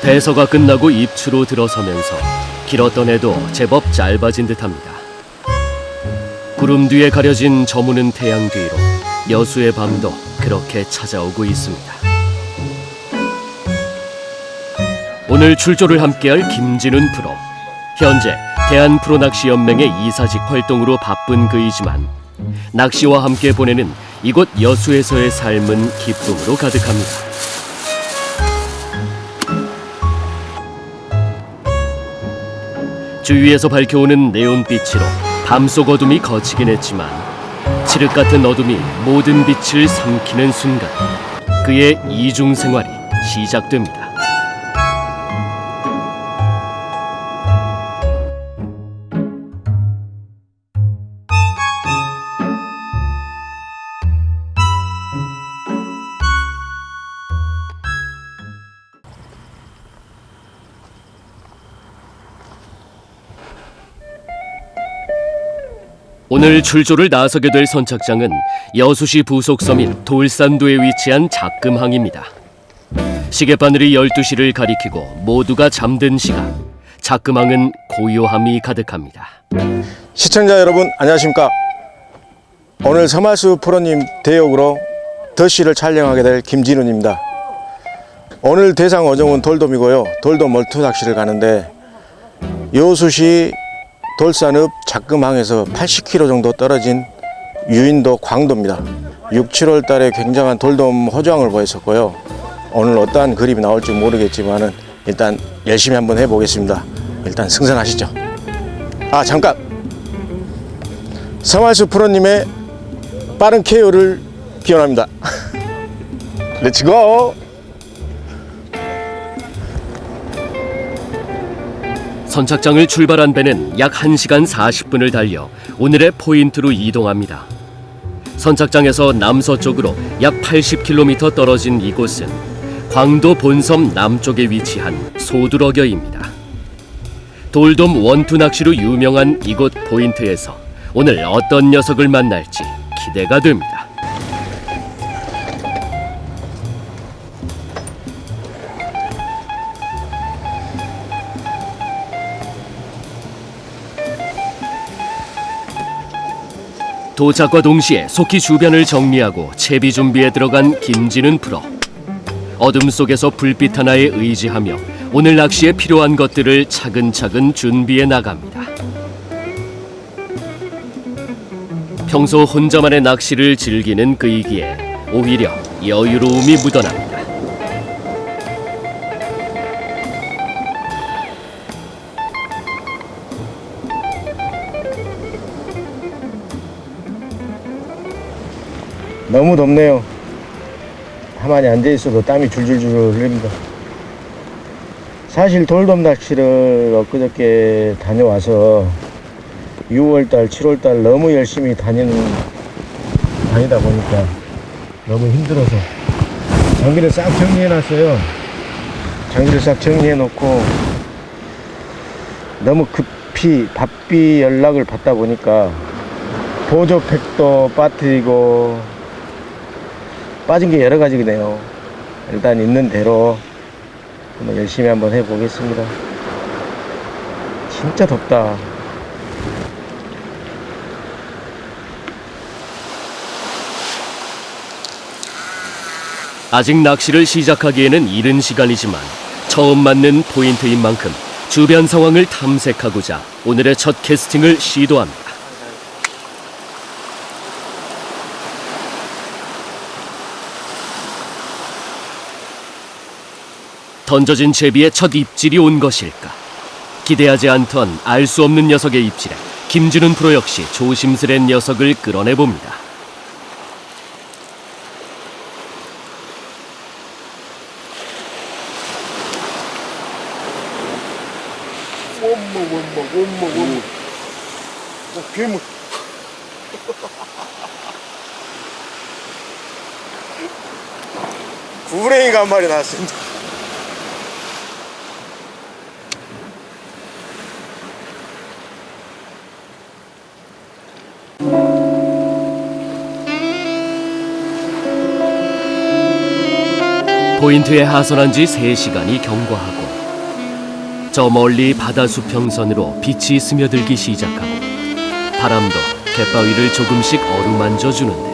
배서가 끝나고 입추로 들어서면서 길었던 해도 제법 짧아진 듯합니다. 구름 뒤에 가려진 저무는 태양 뒤로 여수의 밤도 그렇게 찾아오고 있습니다. 오늘 출조를 함께할 김진훈 프로. 현재 대한프로낚시연맹의 이사직 활동으로 바쁜 그이지만 낚시와 함께 보내는 이곳 여수에서의 삶은 기쁨으로 가득합니다. 주위에서 밝혀오는 네온빛으로 밤속 어둠이 거치긴 했지만 칠흑 같은 어둠이 모든 빛을 삼키는 순간 그의 이중 생활이 시작됩니다. 오늘 출조를 나서게 될 선착장은 여수시 부속 섬인 돌산도에 위치한 작금항입니다. 시계바늘이 12시를 가리키고 모두가 잠든 시각, 작금항은 고요함이 가득합니다. 시청자 여러분 안녕하십니까. 오늘 서말수 프로님 대역으로 더씨를 촬영하게 될 김진훈입니다. 오늘 대상 어종은 돌돔이고요. 돌돔 몰투 낚시를 가는데 여수시 돌산읍 작금항에서 80km 정도 떨어진 유인도 광도입니다. 6, 7월 달에 굉장한 돌돔 호주왕을 보였었고요. 오늘 어떠한 그림이 나올지 모르겠지만 일단 열심히 한번 해보겠습니다. 일단 승선하시죠. 아 잠깐! 서말수 프로님의 빠른 KO를 기원합니다. 렛츠고! 선착장을 출발한 배는 약 1시간 40분을 달려 오늘의 포인트로 이동합니다. 선착장에서 남서쪽으로 약 80km 떨어진 이곳은 광도 본섬 남쪽에 위치한 소두러겨입니다. 돌돔 원투 낚시로 유명한 이곳 포인트에서 오늘 어떤 녀석을 만날지 기대가 됩니다. 도착과 동시에 속히 주변을 정리하고 채비 준비에 들어간 김진훈 프로. 어둠 속에서 불빛 하나에 의지하며 오늘 낚시에 필요한 것들을 차근차근 준비해 나갑니다. 평소 혼자만의 낚시를 즐기는 그이기에 오히려 여유로움이 묻어납니다. 너무 덥네요. 가만히 앉아있어도 땀이 줄줄줄 흘립니다. 사실 돌돔 낚시를 엊그저께 다녀와서 6월달, 7월달 너무 열심히 다니다 보니까 너무 힘들어서 장비를 싹 정리해놨어요. 장비를 싹 정리해놓고 너무 바삐 연락을 받다 보니까 보조팩도 빠뜨리고 빠진 게 여러 가지네요. 일단 있는 대로 한번 열심히 한번 해보겠습니다. 진짜 덥다. 아직 낚시를 시작하기에는 이른 시간이지만 처음 맞는 포인트인 만큼 주변 상황을 탐색하고자 오늘의 첫 캐스팅을 시도합니다. 던져진 채비에 첫 입질이 온 것일까? 기대하지 않던 알 수 없는 녀석의 입질에 김진훈 프로 역시 조심스레 녀석을 끌어내봅니다. 엄마. 괴물. 구부랭이가 한 마리 나왔습니다. 포인트에 하선한 지 3시간이 경과하고 저 멀리 바다 수평선으로 빛이 스며들기 시작하고 바람도 갯바위를 조금씩 어루만져 주는데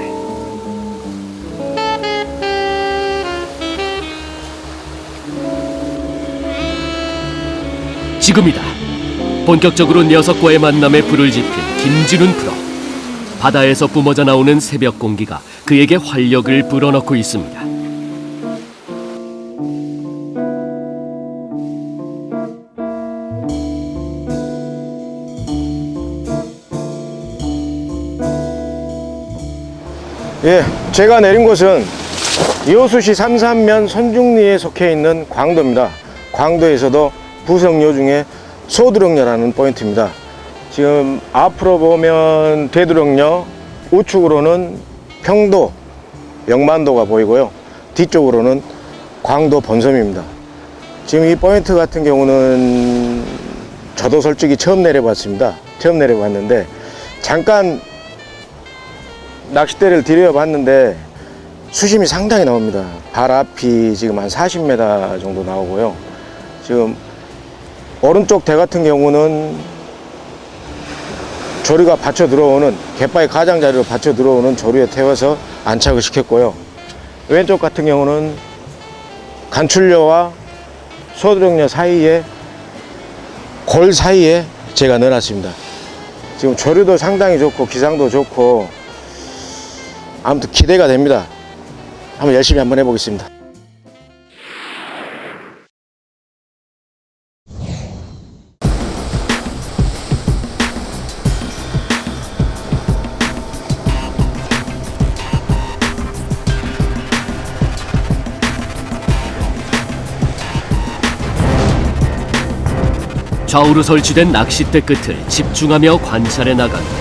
지금이다. 본격적으로 녀석과의 만남에 불을 지핀 김진훈 프로. 바다에서 뿜어져 나오는 새벽 공기가 그에게 활력을 불어넣고 있습니다. 예, 제가 내린 곳은 여수시 삼산면 선중리에 속해 있는 광도입니다. 광도에서도 부석요 중에 소두령녀라는 포인트입니다. 지금 앞으로 보면 대두령녀, 우측으로는 평도, 영만도가 보이고요. 뒤쪽으로는 광도 본섬입니다. 지금 이 포인트 같은 경우는 저도 솔직히 처음 내려봤습니다. 처음 내려봤는데 잠깐 낚싯대를 들여봤는데 수심이 상당히 나옵니다. 발 앞이 지금 한 40m 정도 나오고요. 지금 오른쪽 대 같은 경우는 조류가 받쳐 들어오는 갯바위 가장자리로 받쳐 들어오는 조류에 태워서 안착을 시켰고요. 왼쪽 같은 경우는 간출료와 소두령녀 사이에 골 사이에 제가 넣어놨습니다. 지금 조류도 상당히 좋고 기상도 좋고 아무튼 기대가 됩니다. 한번 열심히 한번 해보겠습니다. 좌우로 설치된 낚싯대 끝을 집중하며 관찰해 나갑니다.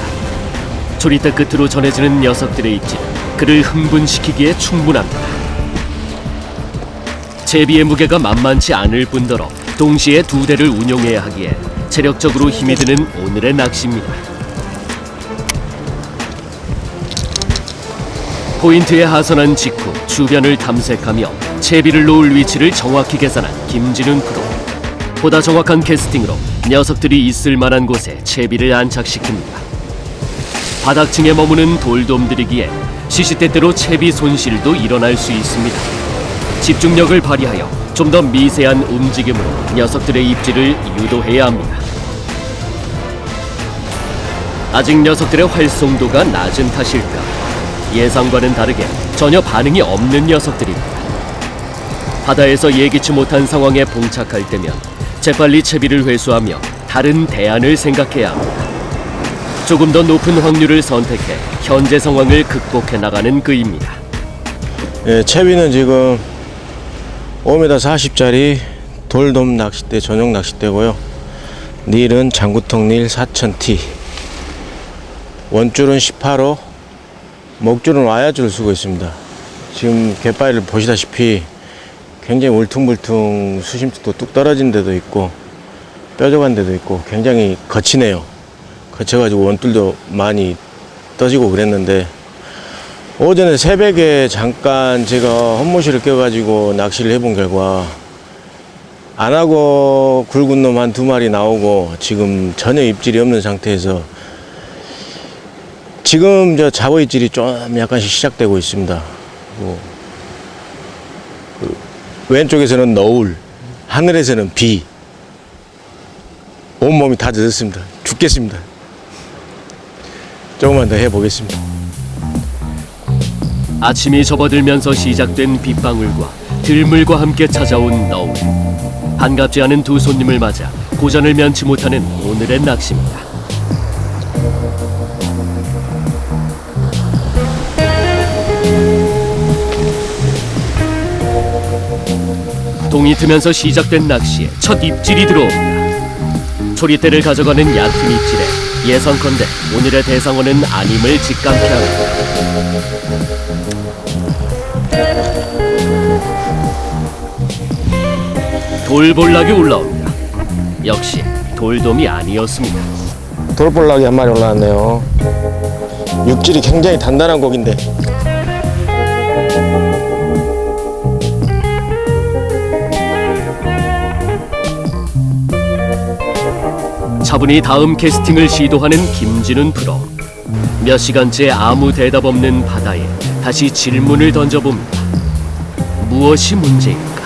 조리대 끝으로 전해지는 녀석들의 입질은 그를 흥분시키기에 충분합니다. 제비의 무게가 만만치 않을 뿐더러 동시에 두 대를 운용해야 하기에 체력적으로 힘이 드는 오늘의 낚시입니다. 포인트에 하선한 직후 주변을 탐색하며 채비를 놓을 위치를 정확히 계산한 김진훈 프로. 보다 정확한 캐스팅으로 녀석들이 있을 만한 곳에 채비를 안착시킵니다. 바닥층에 머무는 돌돔들이기에 시시때때로 채비 손실도 일어날 수 있습니다. 집중력을 발휘하여 좀 더 미세한 움직임으로 녀석들의 입질을 유도해야 합니다. 아직 녀석들의 활성도가 낮은 탓일까 예상과는 다르게 전혀 반응이 없는 녀석들입니다. 바다에서 예기치 못한 상황에 봉착할 때면 재빨리 채비를 회수하며 다른 대안을 생각해야 합니다. 조금 더 높은 확률을 선택해 현재 상황을 극복해 나가는 그입니다. 예, 채비는 지금 5m 40짜리 돌돔 낚싯대 전용 낚싯대고요. 닐은 장구통 닐 4000T. 원줄은 18호, 목줄은 와야줄을 쓰고 있습니다. 지금 갯바위를 보시다시피 굉장히 울퉁불퉁 수심도 뚝 떨어진 데도 있고 뾰족한 데도 있고 굉장히 거치네요. 거쳐가지고 원줄도 많이 떠지고 그랬는데 오전에 새벽에 잠깐 제가 헛모시를 껴가지고 낚시를 해본 결과 안하고 굵은 놈 한 2마리 나오고 지금 전혀 입질이 없는 상태에서 지금 저 잡어 입질이 좀 약간씩 시작되고 있습니다. 왼쪽에서는 너울, 하늘에서는 비. 온몸이 다 젖었습니다. 죽겠습니다. 조금만 더 해보겠습니다. 아침이 접어들면서 시작된 빗방울과 들물과 함께 찾아온 너울. 반갑지 않은 두 손님을 맞아 고전을 면치 못하는 오늘의 낚시입니다. 동이 트면서 시작된 낚시에 첫 입질이 들어옵니다. 초리대를 가져가는 얕은 입질에 예상컨대 오늘의 대상어는 아님을 직감케 합니다. 돌볼락이 올라옵니다. 역시 돌돔이 아니었습니다. 돌볼락이 한 마리 올라왔네요. 육질이 굉장히 단단한 고기인데 차분히 다음 캐스팅을 시도하는 김진훈 프로. 몇 시간째 아무 대답 없는 바다에 다시 질문을 던져봅니다. 무엇이 문제일까?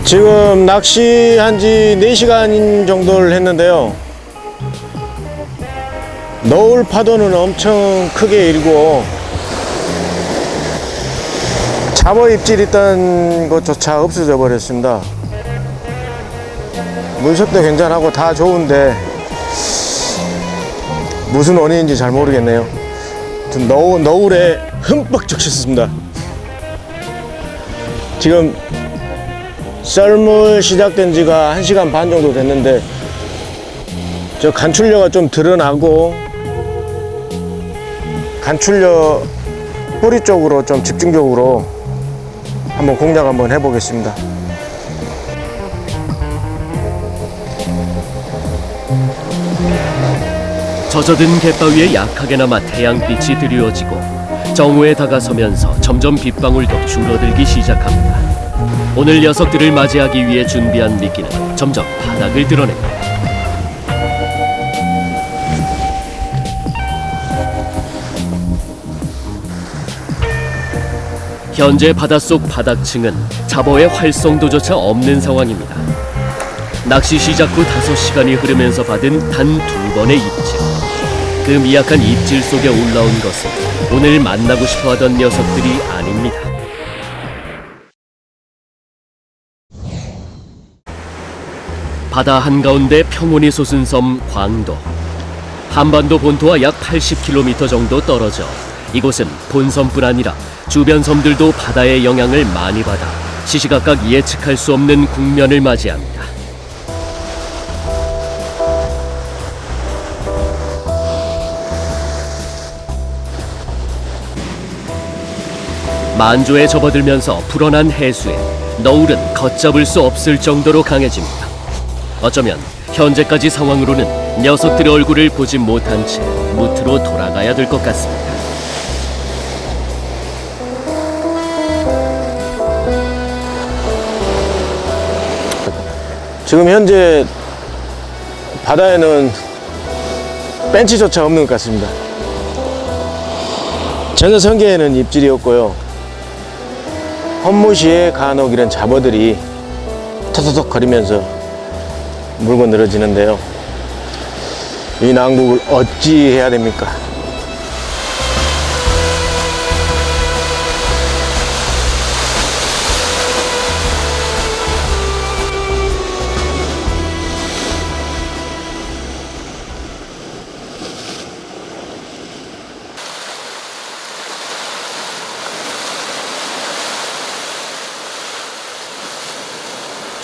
지금 낚시한 지 4시간 정도를 했는데요. 너울 파도는 엄청 크게 일고 잡어 입질 있던 것조차 없어져 버렸습니다. 물속도 괜찮하고 다 좋은데 무슨 원인인지 잘 모르겠네요. 너울에 흠뻑 적셨습니다. 지금 썰물 시작된 지가 1시간 반 정도 됐는데 저 간출려가 좀 드러나고 간출려 뿌리 쪽으로 좀 집중적으로 한번 공략 한번 해보겠습니다. 젖어든 갯바위에 약하게나마 태양빛이 드리워지고 정오에 다가서면서 점점 빗방울도 줄어들기 시작합니다. 오늘 녀석들을 맞이하기 위해 준비한 미끼는 점점 바닥을 드러냅니다. 현재 바닷속 바닥층은 잡어의 활성도조차 없는 상황입니다. 낚시 시작 후 5시간이 흐르면서 받은 단 2번의 입질. 그 미약한 입질 속에 올라온 것은 오늘 만나고 싶어하던 녀석들이 아닙니다. 바다 한가운데 평온이 솟은 섬 광도. 한반도 본토와 약 80km 정도 떨어져 이곳은 본섬뿐 아니라 주변 섬들도 바다의 영향을 많이 받아 시시각각 예측할 수 없는 국면을 맞이합니다. 만조에 접어들면서 불어난 해수에 너울은 걷잡을 수 없을 정도로 강해집니다. 어쩌면 현재까지 상황으로는 녀석들의 얼굴을 보지 못한 채 무트로 돌아가야 될 것 같습니다. 지금 현재 바다에는 벤치조차 없는 것 같습니다. 전혀 성게에는 입질이 없고요. 헛무시에 간혹 이런 잡어들이 토토톡 거리면서 물고 늘어지는데요. 이 난국을 어찌 해야 됩니까?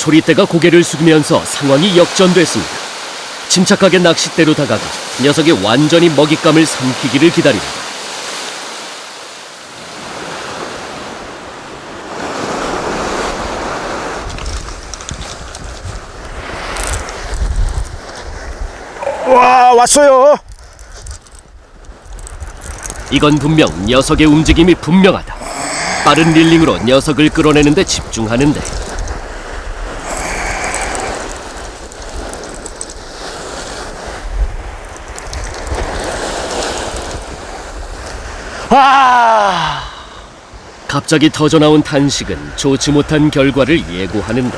초리대가 고개를 숙이면서 상황이 역전됐습니다. 침착하게 낚싯대로 다가가 녀석이 완전히 먹잇감을 삼키기를 기다립니다. 와, 왔어요. 이건 분명 녀석의 움직임이 분명하다. 빠른 릴링으로 녀석을 끌어내는데 집중하는데 갑자기 터져나온 탄식은 좋지 못한 결과를 예고하는데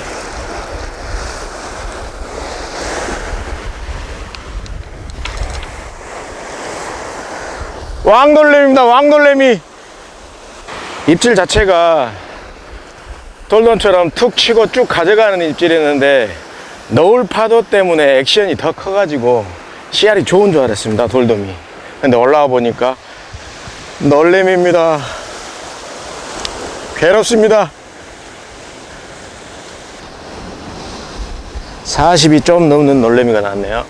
왕놀래미입니다. 왕놀래미. 입질 자체가 돌돔처럼 툭 치고 쭉 가져가는 입질이었는데 너울 파도 때문에 액션이 더 커가지고 씨알이 좋은 줄 알았습니다. 돌돔이. 근데 올라와 보니까 놀래미입니다. 괴롭습니다. 40이 좀 넘는 놀래미가 나왔네요.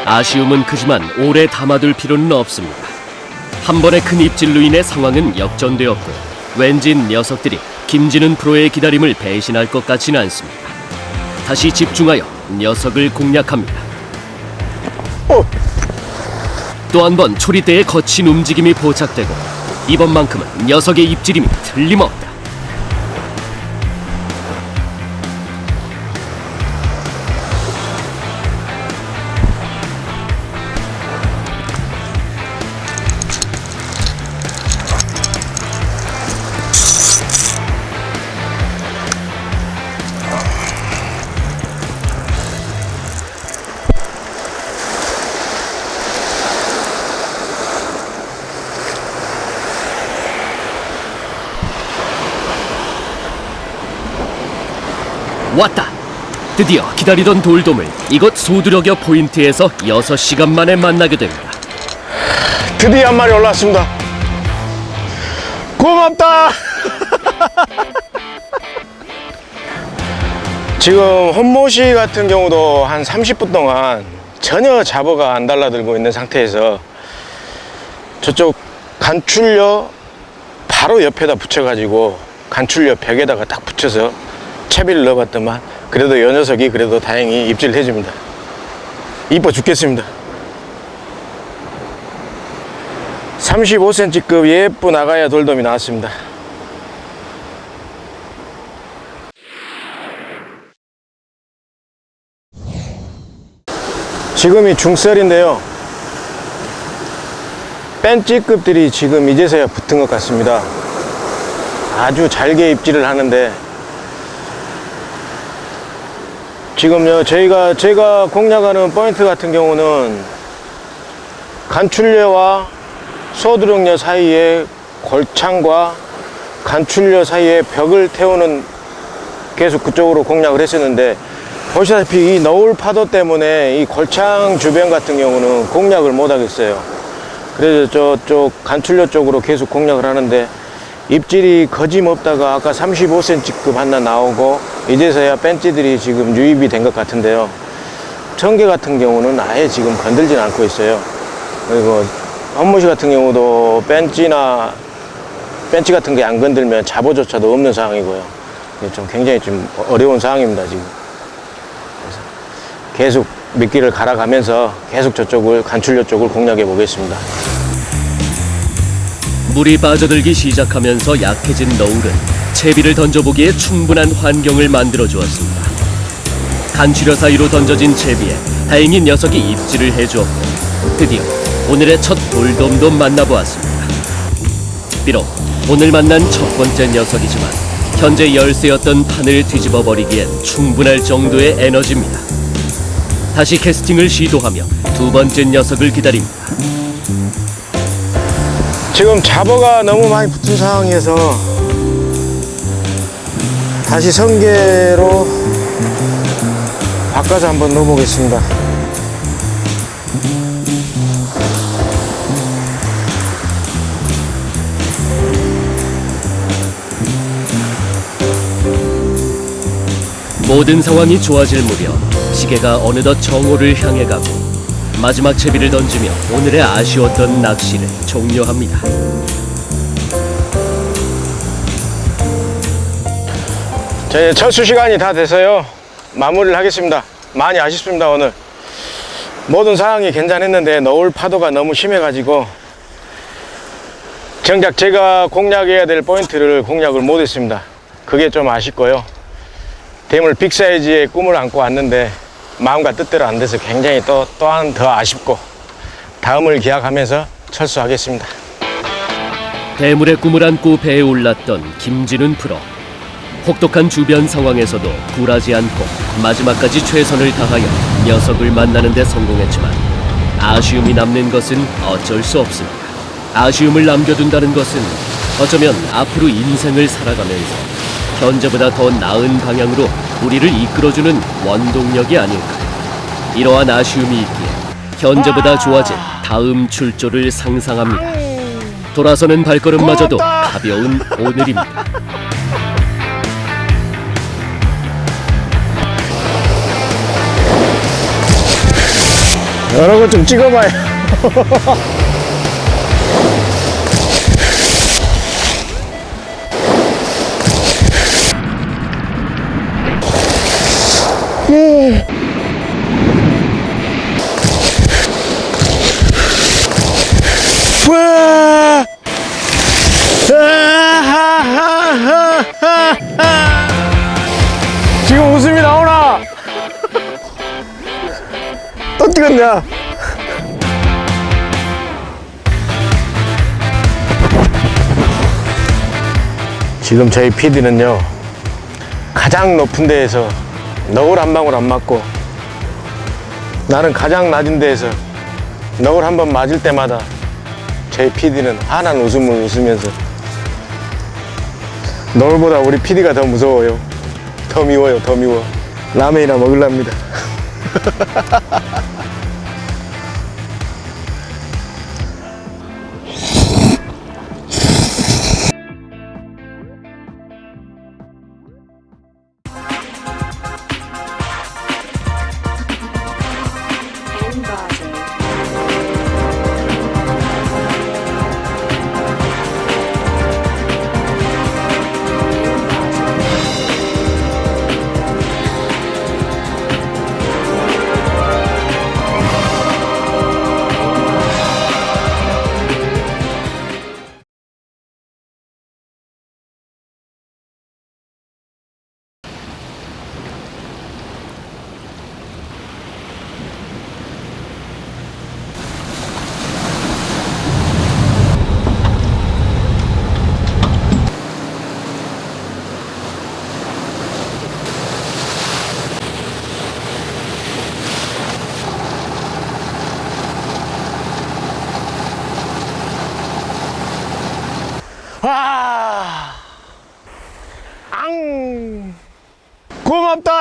아쉬움은 크지만 오래 담아둘 필요는 없습니다. 한 번의 큰 입질로 인해 상황은 역전되었고 왠지 녀석들이 김진훈 프로의 기다림을 배신할 것 같지는 않습니다. 다시 집중하여 녀석을 공략합니다. 또 한 번 초리대의 거친 움직임이 포착되고 이번만큼은 녀석의 입질임이 틀림없다. 왔다! 드디어 기다리던 돌돔을 이곳 소두려겨 포인트에서 6시간 만에 만나게 됩니다. 드디어 한 마리 올라왔습니다. 고맙다. 지금 혼모시 같은 경우도 한 30분 동안 전혀 잡어가 안 달라들고 있는 상태에서 저쪽 간출려 바로 옆에다 붙여가지고 간출려 벽에다가 딱 붙여서 채비를 넣어봤더만 그래도 이 녀석이 그래도 다행히 입질을 해줍니다. 이뻐 죽겠습니다. 35cm급 예쁜 아가야 돌돔이 나왔습니다. 지금이 중썰인데요. 뺀찌급들이 지금 이제서야 붙은 것 같습니다. 아주 잘게 입질을 하는데 지금요 제가 공략하는 포인트 같은 경우는 간출려와 소두령려 사이에 골창과 간출려 사이에 벽을 태우는 계속 그쪽으로 공략을 했었는데 보시다시피 이 너울 파도 때문에 이 골창 주변 같은 경우는 공략을 못 하겠어요. 그래서 저쪽 간출려 쪽으로 계속 공략을 하는데 입질이 거짐없다가 아까 35cm급 하나 나오고 이제서야 뺀찌들이 지금 유입이 된 것 같은데요. 청개 같은 경우는 아예 지금 건들진 않고 있어요. 그리고 헌무시 같은 경우도 뺀찌 같은 게 안 건들면 잡어조차도 없는 상황이고요. 좀 굉장히 좀 어려운 상황입니다 지금. 그래서 계속 미끼를 갈아가면서 계속 저쪽을 간출려 쪽을 공략해 보겠습니다. 물이 빠져들기 시작하면서 약해진 너울은 채비를 던져보기에 충분한 환경을 만들어 주었습니다. 간추려 사이로 던져진 채비에 다행히 녀석이 입질을 해주었고 드디어 오늘의 첫 돌돔도 만나보았습니다. 비록 오늘 만난 첫 번째 녀석이지만 현재 열쇠였던 판을 뒤집어 버리기엔 충분할 정도의 에너지입니다. 다시 캐스팅을 시도하며 두 번째 녀석을 기다립니다. 지금 잡어가 너무 많이 붙은 상황에서 다시 성게로 바꿔서 한번 넣어보겠습니다. 모든 상황이 좋아질 무렵 시계가 어느덧 정오를 향해 가고 마지막 채비를 던지며 오늘의 아쉬웠던 낚시를 종료합니다. 제 철수 시간이 다 돼서요 마무리를 하겠습니다. 많이 아쉽습니다. 오늘 모든 상황이 괜찮았는데 너울 파도가 너무 심해가지고 정작 제가 공략해야 될 포인트를 공략을 못했습니다. 그게 좀 아쉽고요. 대물 빅사이즈의 꿈을 안고 왔는데 마음과 뜻대로 안 돼서 굉장히 또한 더 아쉽고 다음을 기약하면서 철수하겠습니다. 대물의 꿈을 안고 배에 올랐던 김진훈 프로. 혹독한 주변 상황에서도 굴하지 않고 마지막까지 최선을 다하여 녀석을 만나는 데 성공했지만 아쉬움이 남는 것은 어쩔 수 없습니다. 아쉬움을 남겨둔다는 것은 어쩌면 앞으로 인생을 살아가면서 현재보다 더 나은 방향으로 우리를 이끌어주는 원동력이 아닐까요? 이러한 아쉬움이 있기에 현재보다 좋아진 다음 출조를 상상합니다. 돌아서는 발걸음마저도 가벼운 오늘입니다. 여러 거 좀 찍어봐요. 지금 웃음이 나오나? 또 찍었냐? 지금 저희 PD는요 가장 높은 데에서 너울 한 방울 안 맞고, 나는 가장 낮은 데에서 너울 한 번 맞을 때마다 저희 PD는 환한 웃음을 웃으면서, 너울보다 우리 PD가 더 무서워요. 더 미워요. 더 미워. 라면이나 먹으랍니다. 와, 앙, 고맙다.